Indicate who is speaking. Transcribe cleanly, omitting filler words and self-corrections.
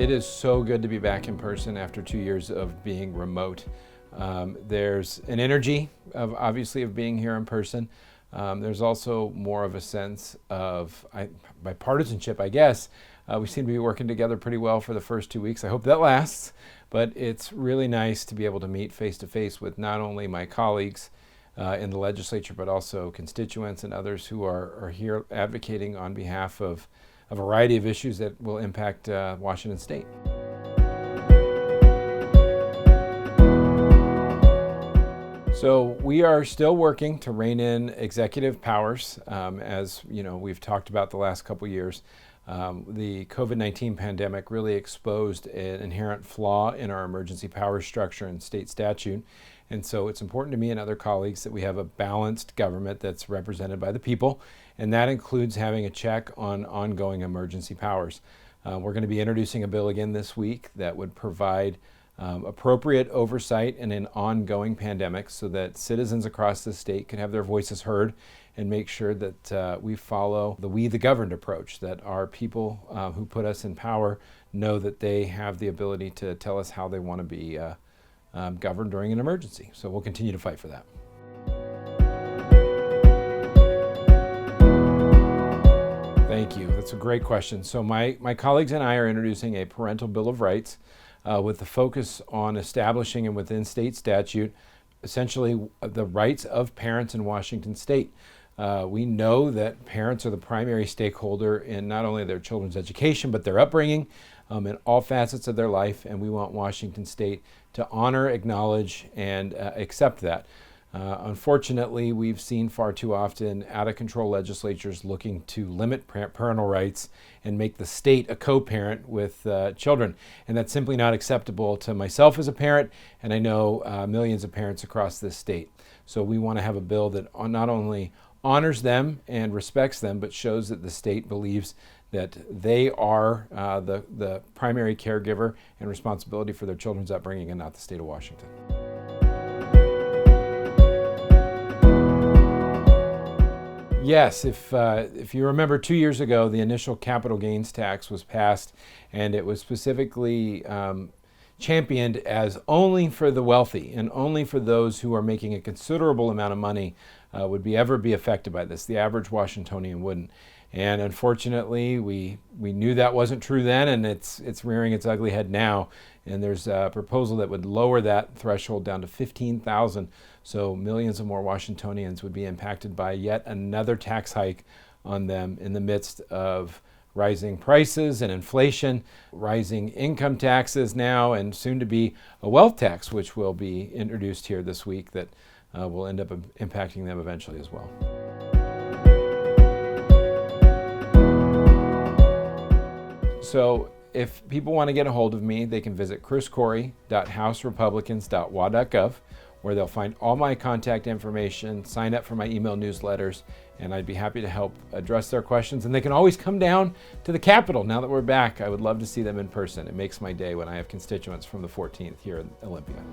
Speaker 1: It is so good to be back in person after 2 years of being remote. There's an energy of obviously of being here in person. There's also more of a sense of bipartisanship, I guess. We seem to be working together pretty well for the first 2 weeks. I hope that lasts, but it's really nice to be able to meet face to face with not only my colleagues in the legislature, but also constituents and others who are here advocating on behalf of a variety of issues that will impact Washington State. So we are still working to rein in executive powers, as you know we've talked about the last couple years. The COVID-19 pandemic really exposed an inherent flaw in our emergency powers structure and state statute. And so it's important to me and other colleagues that we have a balanced government that's represented by the people, and that includes having a check on ongoing emergency powers. We're going to be introducing a bill again this week that would provide appropriate oversight in an ongoing pandemic so that citizens across the state can have their voices heard and make sure that we follow the we the governed approach, that our people who put us in power know that they have the ability to tell us how they want to be governed during an emergency. So we'll continue to fight for that. Thank you. That's a great question. So my colleagues and I are introducing a parental bill of rights with the focus on establishing and within state statute essentially the rights of parents in Washington State. We know that parents are the primary stakeholder in not only their children's education, but their upbringing in all facets of their life, and we want Washington State to honor, acknowledge, and accept that. Unfortunately, we've seen far too often out-of-control legislatures looking to limit parental rights and make the state a co-parent with children. And that's simply not acceptable to myself as a parent, and I know millions of parents across this state. So we want to have a bill that not only honors them and respects them, but shows that the state believes that they are the primary caregiver and responsibility for their children's upbringing and not the state of Washington. Yes, if you remember 2 years ago, the initial capital gains tax was passed, and it was specifically championed as only for the wealthy and only for those who are making a considerable amount of money would ever be affected by this. The average Washingtonian wouldn't. And unfortunately, we knew that wasn't true then, and it's rearing its ugly head now. And there's a proposal that would lower that threshold down to $15,000, so millions of more Washingtonians would be impacted by yet another tax hike on them in the midst of rising prices and inflation, rising income taxes now, and soon to be a wealth tax, which will be introduced here this week that will end up impacting them eventually as well. So if people want to get a hold of me, they can visit chriscorry.houserepublicans.wa.gov, where they'll find all my contact information, sign up for my email newsletters, and I'd be happy to help address their questions. And they can always come down to the Capitol now that we're back. I would love to see them in person. It makes my day when I have constituents from the 14th here in Olympia.